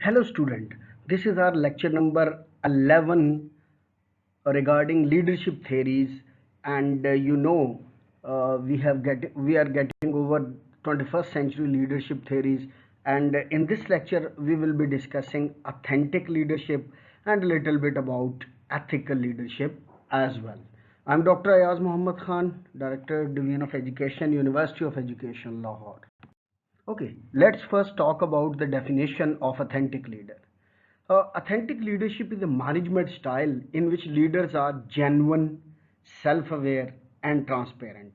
Hello student, this is our lecture number 11 regarding leadership theories and we are getting over 21st century leadership theories, and in this lecture we will be discussing authentic leadership and a little bit about ethical leadership as well. I'm Dr. Ayaz Muhammad Khan, Director Division of Education, University of Education, Lahore. Okay, let's first talk about the definition of authentic leader. Authentic leadership is a management style in which leaders are genuine, self aware, and transparent.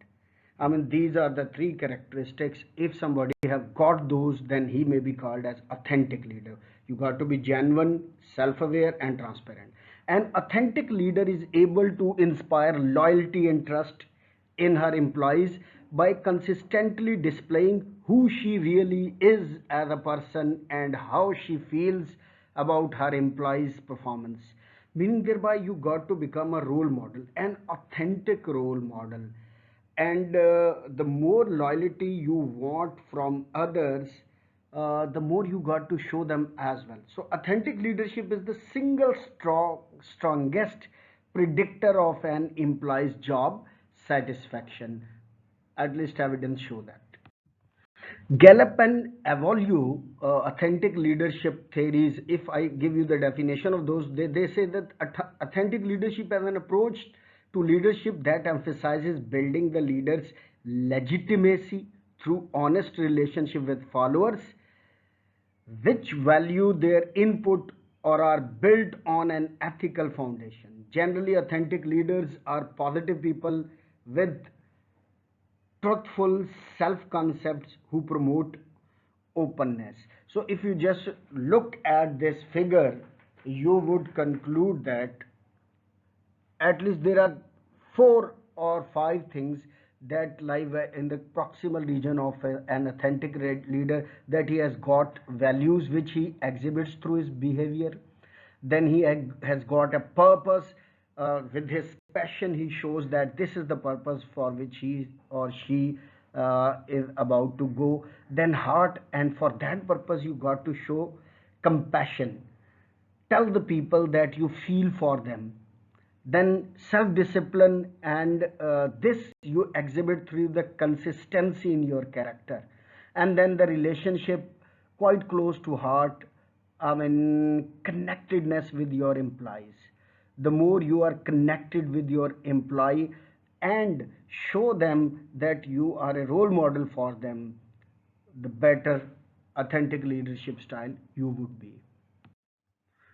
I mean, these are the three characteristics. If somebody have got those, then he may be called as authentic leader. You got to be genuine, self aware, and transparent. An authentic leader is able to inspire loyalty and trust in her employees by consistently displaying who she really is as a person and how she feels about her employees' performance. Meaning, thereby, you got to become a role model, an authentic role model. And the more loyalty you want from others, the more you got to show them as well. So, authentic leadership is the single strongest predictor of an employee's job satisfaction. At least evidence show that. Gallup and Evolue authentic leadership theories, if I give you the definition of those, they say that authentic leadership as an approach to leadership that emphasizes building the leader's legitimacy through honest relationship with followers, which value their input or are built on an ethical foundation. Generally, authentic leaders are positive people with truthful self concepts who promote openness. So, if you just look at this figure, you would conclude that at least there are 4 or 5 things that lie in the proximal region of an authentic leader, that he has got values which he exhibits through his behavior. Then he has got a purpose. With his passion he shows that this is the purpose for which he or she is about to go. Then heart, and for that purpose you got to show compassion. Tell the people that you feel for them. Then self discipline, and this you exhibit through the consistency in your character. And then the relationship, quite close to heart, I mean connectedness with your employees. The more you are connected with your employee and show them that you are a role model for them, the better authentic leadership style you would be.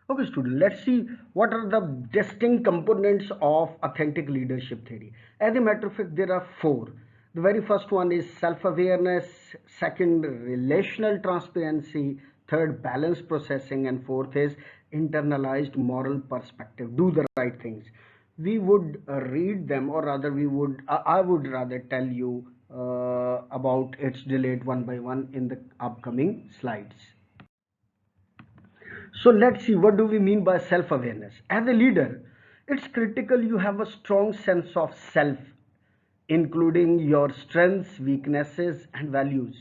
Okay, student, let's see what are the distinct components of authentic leadership theory. As a matter of fact, there are 4. The very first one is self-awareness, second, relational transparency, third, balance processing, and fourth is internalized moral perspective. Do the right things. We would read them, or rather, I would rather tell you about its delayed one by one in the upcoming slides. So let's see, what do we mean by self-awareness? As a leader, it's critical you have a strong sense of self, including your strengths, weaknesses, and values.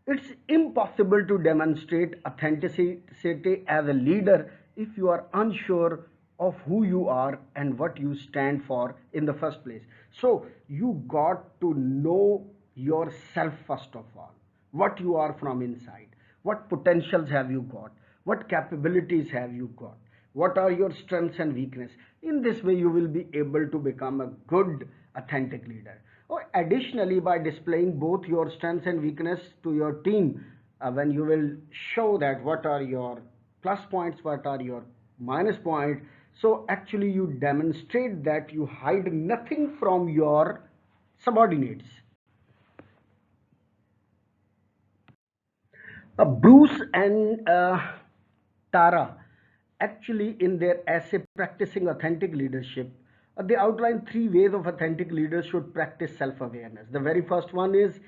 It's impossible to demonstrate authenticity as a leader if you are unsure of who you are and what you stand for in the first place. So you got to know yourself first of all, what you are from inside, what potentials have you got, what capabilities have you got, what are your strengths and weakness. In this way you will be able to become a good authentic leader. Or additionally, by displaying both your strengths and weakness to your team, when you will show that what are your plus points, what are your minus points, so actually you demonstrate that you hide nothing from your subordinates. Bruce and Tara, actually, in their essay Practicing Authentic Leadership, they outline 3 ways of authentic leaders should practice self awareness. The very first one is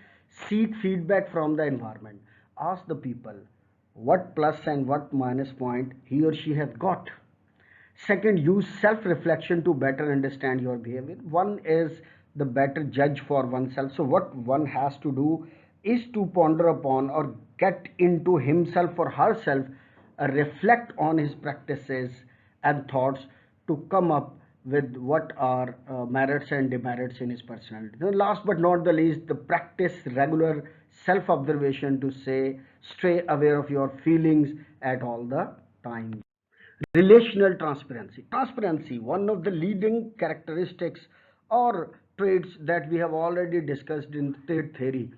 seek feedback from the environment. Ask the people what plus and what minus point he or she has got. Second, use self reflection to better understand your behavior. One is the better judge for oneself. So, what one has to do is to ponder upon or get into himself or herself reflect on his practices and thoughts to come up with what are merits and demerits in his personality. Then last but not the least, the practice regular self-observation to say stay aware of your feelings at all the time. Relational transparency. Transparency, one of the leading characteristics or traits that we have already discussed in trait theory,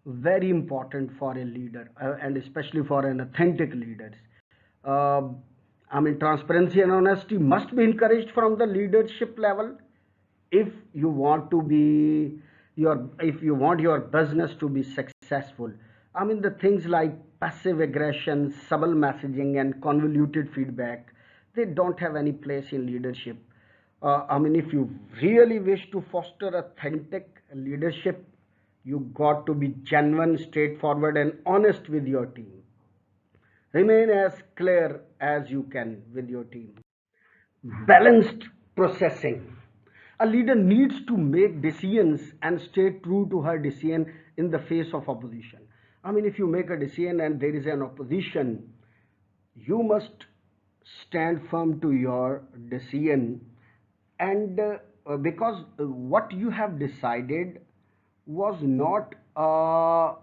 very important for a leader and especially for an authentic leader. Uh, Transparency and honesty must be encouraged from the leadership level if you want to be if you want your business to be successful. The things like passive aggression, subtle messaging, and convoluted feedback, they don't have any place in leadership. If you really wish to foster authentic leadership, you got to be genuine, straightforward, and honest with your team. Remain as clear as you can with your team. Balanced processing. A leader needs to make decisions and stay true to her decision in the face of opposition. If you make a decision and there is an opposition, you must stand firm to your decision, and because what you have decided was not a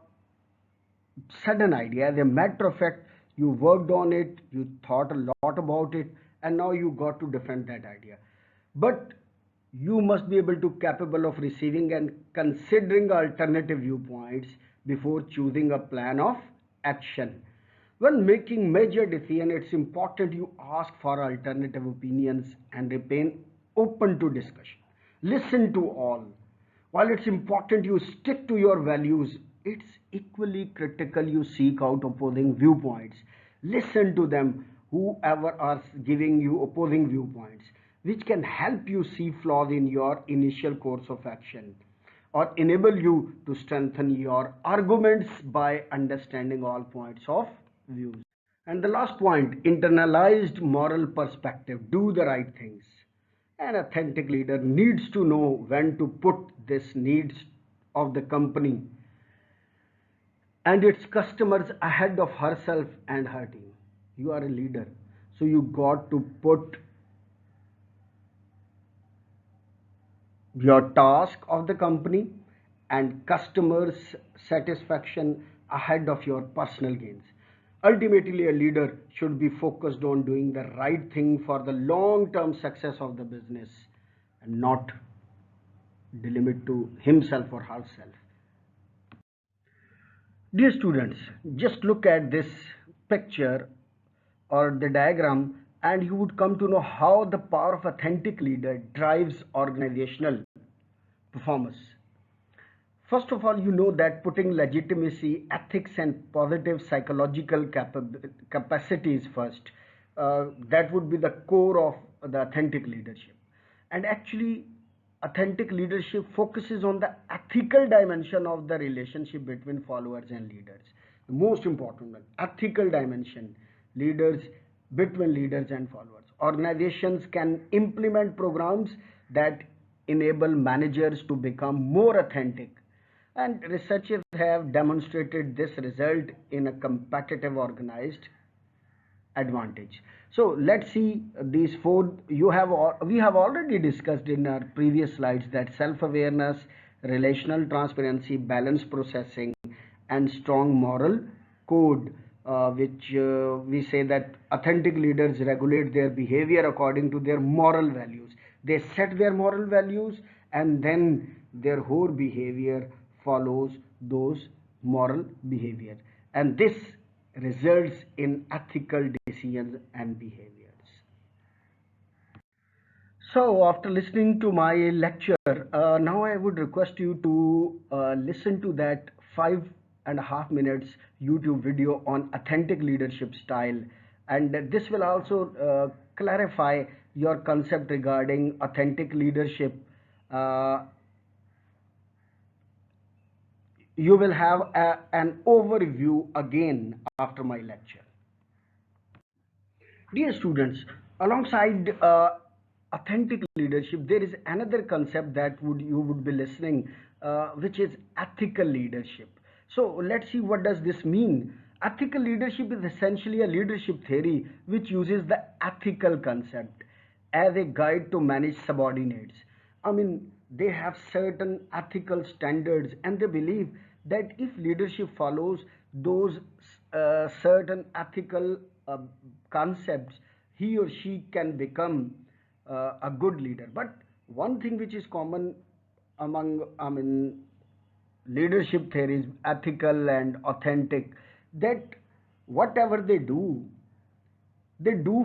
sudden idea. As a matter of fact, you worked on it, you thought a lot about it, and now you got to defend that idea. But you must be able to capable of receiving and considering alternative viewpoints before choosing a plan of action. When making major decision, it's important you ask for alternative opinions and remain open to discussion. Listen to all. While it's important you stick to your values, it's equally critical you seek out opposing viewpoints. Listen to them, whoever are giving you opposing viewpoints, which can help you see flaws in your initial course of action or enable you to strengthen your arguments by understanding all points of views. And the last point, internalized moral perspective. Do the right things. An authentic leader needs to know when to put this needs of the company and its customers ahead of herself and her team. You are a leader, so you got to put your task of the company and customers' satisfaction ahead of your personal gains. Ultimately, a leader should be focused on doing the right thing for the long term success of the business and not delimit to himself or herself. Dear students, just look at this picture or the diagram and you would come to know how the power of authentic leader drives organizational performance. First of all, you know that putting legitimacy, ethics, and positive psychological capacities first, that would be the core of the authentic leadership. And actually, authentic leadership focuses on the ethical dimension of the relationship between followers and leaders. The most important one, ethical dimension, leaders between leaders and followers. Organizations can implement programs that enable managers to become more authentic, and researchers have demonstrated this result in a competitive organized advantage. So let's see these four. We have already discussed in our previous slides that self-awareness, relational transparency, balanced processing, and strong moral code, which we say that authentic leaders regulate their behavior according to their moral values. They set their moral values and then their whole behavior follows those moral behavior, and this results in ethical decisions and behaviors. So, after listening to my lecture, now I would request you to listen to that 5.5 minutes YouTube video on authentic leadership style, and this will also clarify your concept regarding authentic leadership. Uh, you will have an overview again after my lecture. Dear students, alongside authentic leadership, there is another concept that you would be listening, which is ethical leadership. So let's see what does this mean. Ethical leadership is essentially a leadership theory which uses the ethical concept as a guide to manage subordinates. I mean, they have certain ethical standards and they believe that if leadership follows those certain ethical uh, concepts, he or she can become a good leader. But one thing which is common among, leadership theories, ethical and authentic, that whatever they do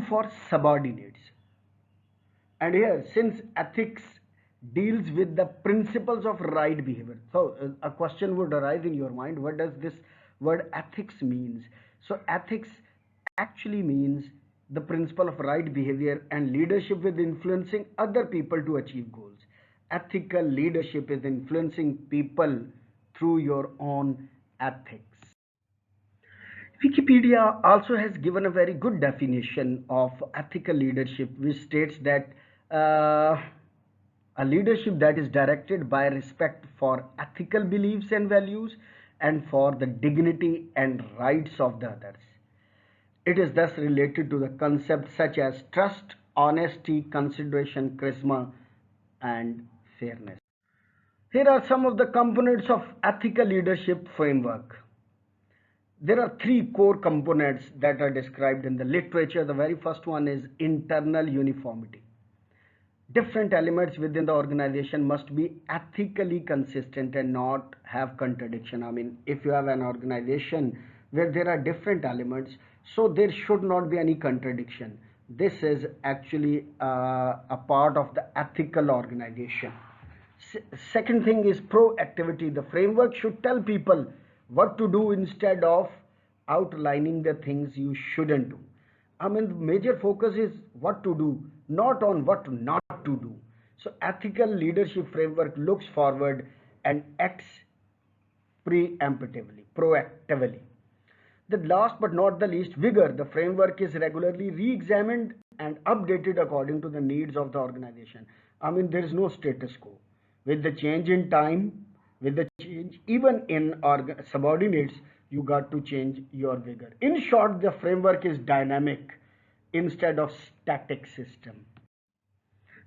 for subordinates. And here, since ethics deals with the principles of right behavior, so a question would arise in your mind: what does this word ethics means? So ethics actually means the principle of right behavior and leadership with influencing other people to achieve goals. Ethical leadership is influencing people through your own ethics. Wikipedia also has given a very good definition of ethical leadership, which states that uh, a leadership that is directed by respect for ethical beliefs and values and for the dignity and rights of the others. It is thus related to the concepts such as trust, honesty, consideration, charisma, and fairness. Here are some of the components of ethical leadership framework. There are three core components that are described in the literature. The very first one is internal uniformity. Different elements within the organization must be ethically consistent and not have contradiction. I mean, if you have an organization where there are different elements, so there should not be any contradiction. This is actually a part of the ethical organization. Second thing is proactivity. The framework should tell people what to do instead of outlining the things you shouldn't do. I mean, the major focus is what to do, not on what not to do. So, ethical leadership framework looks forward and acts preemptively, proactively. The last but not the least, vigor. The framework is regularly re-examined and updated according to the needs of the organization. I mean, there is no status quo. With the change in time, with the change even in subordinates, you got to change your vigor. In short, the framework is dynamic instead of static system.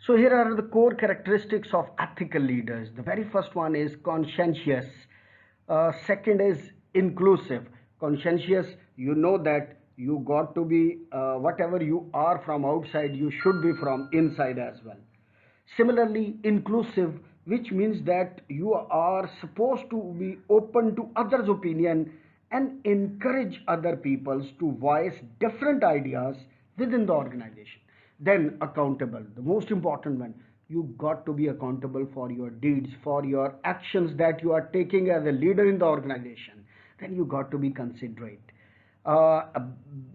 So here are the core characteristics of ethical leaders. The very first one is conscientious. Second is inclusive. Conscientious, you know that you got to be whatever you are from outside, you should be from inside as well. Similarly, inclusive, which means that you are supposed to be open to others' opinion and encourage other peoples to voice different ideas within the organization. Then accountable, the most important one. You got to be accountable for your deeds, for your actions that you are taking as a leader in the organization. Then you got to be considerate. A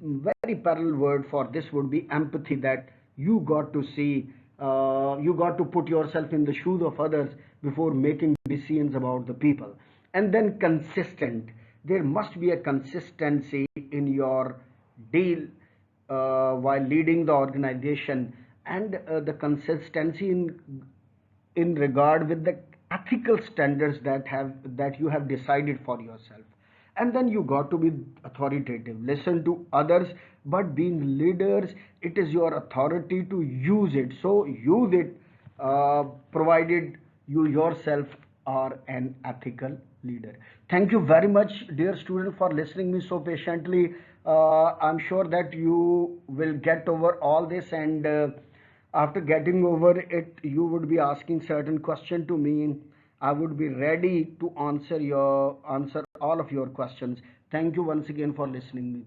very parallel word for this would be empathy, that you got to see, you got to put yourself in the shoes of others before making decisions about the people. And then consistent. There must be a consistency in your deal while leading the organization, and the consistency in regard with the ethical standards that you have decided for yourself. And then you got to be authoritative, listen to others, but being leaders, it is your authority to use it, so use it, provided you yourself are an ethical leader. Thank you very much, dear student, for listening me so patiently. I'm sure that you will get over all this, and after getting over it, you would be asking certain question to me. I would be ready to answer all of your questions. Thank you once again for listening me.